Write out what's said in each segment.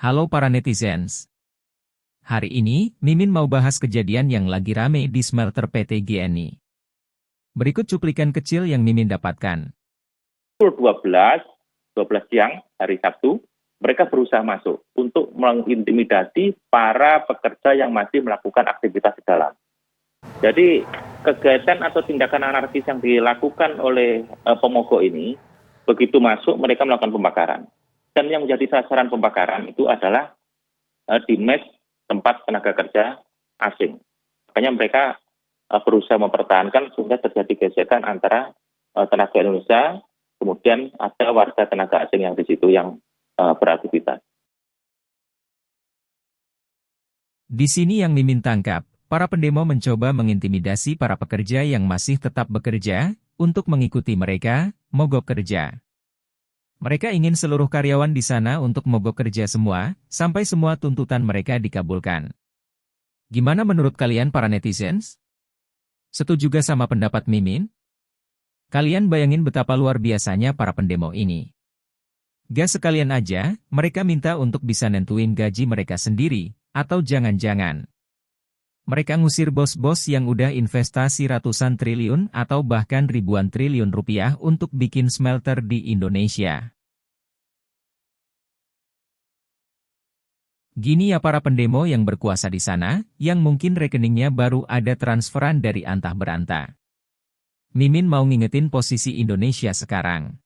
Halo para netizens. Hari ini, Mimin mau bahas kejadian yang lagi rame di smelter PT GNI. Berikut cuplikan kecil yang Mimin dapatkan. Pukul 12 siang hari Sabtu, mereka berusaha masuk untuk mengintimidasi para pekerja yang masih melakukan aktivitas di dalam. Jadi, kegiatan atau tindakan anarkis yang dilakukan oleh pemogok ini, begitu masuk mereka melakukan pembakaran. Dan yang menjadi sasaran pembakaran itu adalah di mes tempat tenaga kerja asing. Makanya mereka berusaha mempertahankan sehingga terjadi gesekan antara tenaga Indonesia, kemudian ada warga tenaga asing yang di situ yang beraktivitas. Di sini yang Mimin tangkap, para pendemo mencoba mengintimidasi para pekerja yang masih tetap bekerja untuk mengikuti mereka mogok kerja. Mereka ingin seluruh karyawan di sana untuk mogok kerja semua, sampai semua tuntutan mereka dikabulkan. Gimana menurut kalian para netizens? Setuju juga sama pendapat Mimin? Kalian bayangin betapa luar biasanya para pendemo ini. Gas sekalian aja, mereka minta untuk bisa nentuin gaji mereka sendiri, atau jangan-jangan mereka ngusir bos-bos yang udah investasi ratusan triliun atau bahkan ribuan triliun rupiah untuk bikin smelter di Indonesia. Gini ya para pendemo yang berkuasa di sana, yang mungkin rekeningnya baru ada transferan dari antah berantah. Mimin mau ngingetin posisi Indonesia sekarang.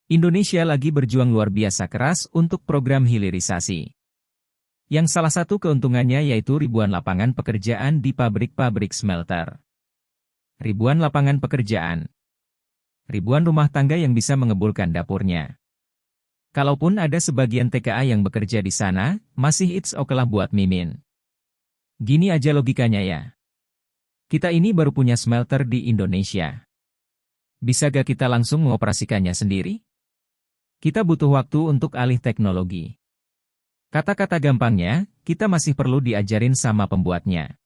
Indonesia lagi berjuang luar biasa keras untuk program hilirisasi. Yang salah satu keuntungannya yaitu ribuan lapangan pekerjaan di pabrik-pabrik smelter. Ribuan lapangan pekerjaan. Ribuan rumah tangga yang bisa mengebulkan dapurnya. Kalaupun ada sebagian TKA yang bekerja di sana, masih it's okay lah buat Mimin. Gini aja logikanya ya. Kita ini baru punya smelter di Indonesia. Bisa gak kita langsung mengoperasikannya sendiri? Kita butuh waktu untuk alih teknologi. Kata-kata gampangnya, kita masih perlu diajarin sama pembuatnya.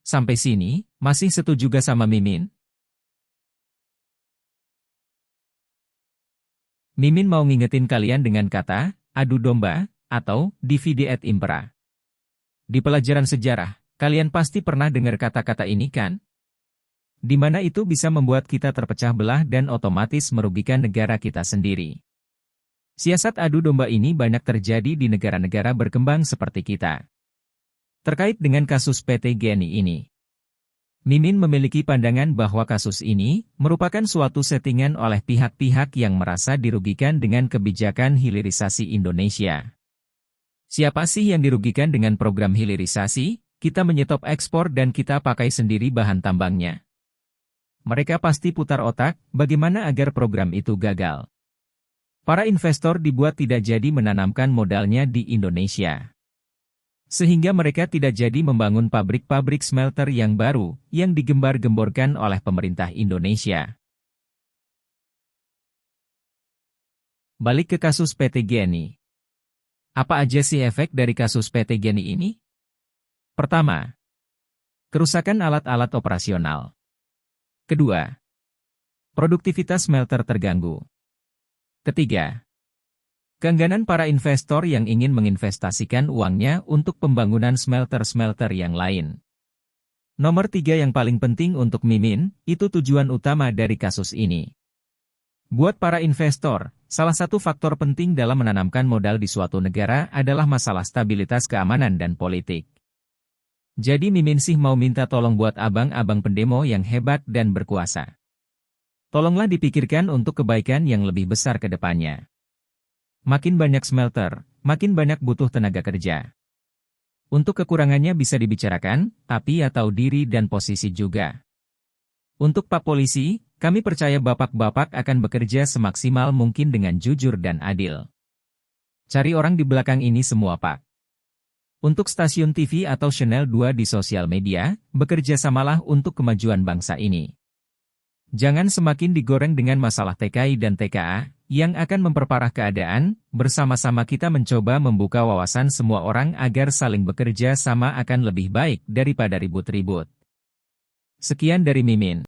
Sampai sini, masih setuju gak sama Mimin? Mimin mau ngingetin kalian dengan kata, adu domba, atau divide et impera. Di pelajaran sejarah, kalian pasti pernah dengar kata-kata ini kan? Di mana itu bisa membuat kita terpecah belah dan otomatis merugikan negara kita sendiri. Siasat adu domba ini banyak terjadi di negara-negara berkembang seperti kita. Terkait dengan kasus PT GNI ini, Mimin memiliki pandangan bahwa kasus ini merupakan suatu settingan oleh pihak-pihak yang merasa dirugikan dengan kebijakan hilirisasi Indonesia. Siapa sih yang dirugikan dengan program hilirisasi? Kita menyetop ekspor dan kita pakai sendiri bahan tambangnya. Mereka pasti putar otak, bagaimana agar program itu gagal. Para investor dibuat tidak jadi menanamkan modalnya di Indonesia. Sehingga mereka tidak jadi membangun pabrik-pabrik smelter yang baru, yang digembar-gemborkan oleh pemerintah Indonesia. Balik ke kasus PT GNI. Apa aja sih efek dari kasus PT GNI ini? Pertama, kerusakan alat-alat operasional. Kedua, produktivitas smelter terganggu. Ketiga, keengganan para investor yang ingin menginvestasikan uangnya untuk pembangunan smelter-smelter yang lain. Nomor 3 yang paling penting untuk Mimin, itu tujuan utama dari kasus ini. Buat para investor, salah satu faktor penting dalam menanamkan modal di suatu negara adalah masalah stabilitas keamanan dan politik. Jadi Mimin sih mau minta tolong buat abang-abang pendemo yang hebat dan berkuasa. Tolonglah dipikirkan untuk kebaikan yang lebih besar ke depannya. Makin banyak smelter, makin banyak butuh tenaga kerja. Untuk kekurangannya bisa dibicarakan, tapi ya tahu diri dan posisi juga. Untuk Pak Polisi, kami percaya bapak-bapak akan bekerja semaksimal mungkin dengan jujur dan adil. Cari orang di belakang ini semua Pak. Untuk stasiun TV atau Channel 2 di sosial media, bekerja samalah untuk kemajuan bangsa ini. Jangan semakin digoreng dengan masalah TKI dan TKA, yang akan memperparah keadaan. Bersama-sama kita mencoba membuka wawasan semua orang agar saling bekerja sama akan lebih baik daripada ribut-ribut. Sekian dari Mimin.